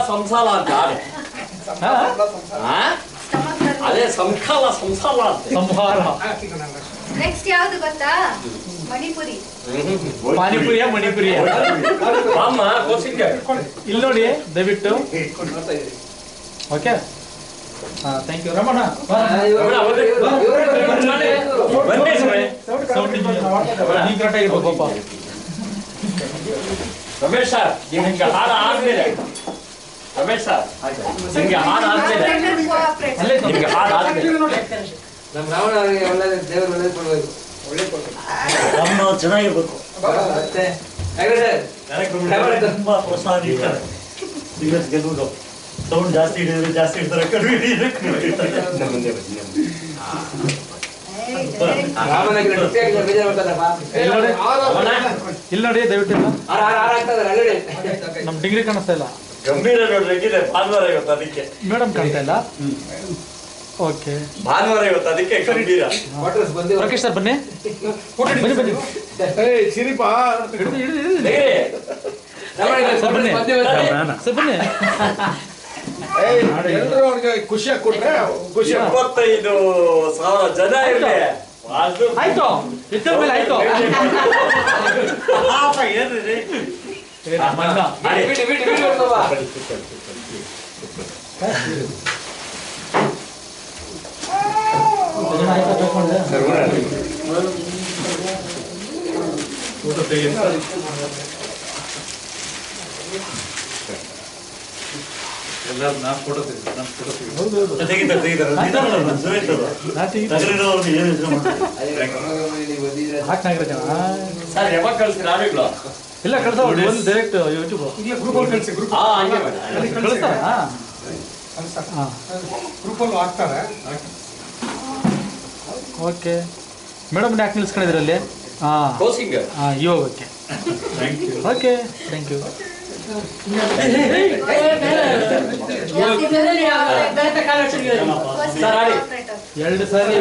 ಸಂಸಾಲ ಅಂತ ಅದೇ ಸಂಕಾಲ ಸಂಸಾಲ ಸಂಹಾರ. ನೆಕ್ಸ್ಟ್ ಯಾವ್ದು ಗೊತ್ತಾ? ಮಣಿಪುರಿ. ಪಾನಿಪುರಿಯ ಮಣಿಪುರಿಯ ಅಮ್ಮ ಕೋಸಿಂಗ್ ಇಲ್ಲಿ ನೋಡಿ ದಯವಿಟ್ಟು. Okay thank you Ramana. Ramesh sir ನಿಮ್ಗೆ ಹಾಡ ಆದ್ಮೇಲೆ ರಮೇಶ್ ಸರ್ ನಿಮ್ಗೆ ಹಾಡ ಆದ್ಮೇಲೆ ನಿಮ್ಗೆ ಹಾಡ ಆದ್ಮೇಲೆ ನಮ್ಮ ರಾವಣ ಅವರಿಗೆ ಒಳ್ಳೆ ದೇವರು ಒಳ್ಳೆ ಕೊಡ್ಬೇಕು. ನಮ್ಮ ಚೆನ್ನಾಗಿರ್ಬೇಕು. ಮತ್ತೆ ತುಂಬಾ ಪ್ರೋತ್ಸಾಹ ನೀಡ್ತಾರೆ. ಇವತ್ತು ಗೆಲ್ಲುವುದು ಸೌಂಡ್ ಜಾಸ್ತಿ ಹಿಡಿದ್ರೆ ಜಾಸ್ತಿ ಇಡ್ತಾರೆ, ಕಡಿಮೆ ಹಿಡಿದ್ರೆ ಕಡಿಮೆ ಇಡ್ತಾರೆ. ರಾಮನಿಗೆ ಬೇಜಾರು ಬರ್ತದಪ್ಪ. ಇಲ್ಲಿ ನೋಡಿ ದಯವಿಟ್ಟು. ನಮ್ ಡಿಗ್ರಿ ಕಾಣಿಸ್ತಾ ಇಲ್ಲ. ಗಂಭೀರ ನೋಡ್ಬೇಕಿದೆ ಭಾನುವಾರ ಇವತ್ತು ಅದಕ್ಕೆ ಮೇಡಮ್ ಕಾಣ್ತಾ ಇಲ್ಲ. ಓಕೆ ಭಾನುವಾರ ಇವತ್ತು ಅದಕ್ಕೆ ಗಂಭೀರ. ರಾಕೇಶ್ ಸರ್ ಬನ್ನಿ ಬನ್ನಿ ಬನ್ನಿ ಸರ್ ಬನ್ನಿ ಸರ್ ಬನ್ನಿ. ಎಲ್ಲರೂ ಅವ್ರಿಗೆ ಖುಷಿಯಾಗಿ ಕೊಟ್ರೆ ಖುಷಿ. 75,000 ಜನ ಇರ್ಲಿ ಆಯ್ತು ಇದ್ರ ಮೇಲೆ ಆಯ್ತು. ಏನ್ರಿ ಸರ್ ಯಾವಾಗ ಕಳಿಸ್ತೀರಾ ಆಡಿಗಳು? ಇಲ್ಲ ಕಳ್ಸ ಡೈರೆಕ್ಟ್ ಯೂಟ್ಯೂಬ್ ಕಳಿಸ್ತಾರಾ? ಗ್ರೂಪಲ್ಲಿ ಹಾಕ್ತಾರೆ. ಓಕೆ ಮೇಡಮ್ ಯಾಕೆ ನಿಲ್ಸ್ಕೊಂಡಿದ್ರಲ್ಲಿ? ಹಾಂ ಕೋಚಿಂಗ್ ಇವಾಗ ಓಕೆ ಓಕೆ ಥ್ಯಾಂಕ್ ಯು. ಎರಡು ಸಾರಿ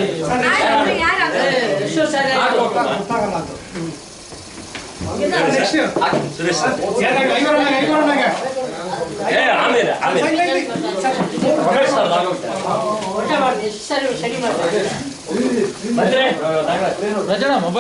ಆಮೇಲೆ ರಜನ ಮೊಬೈಲ್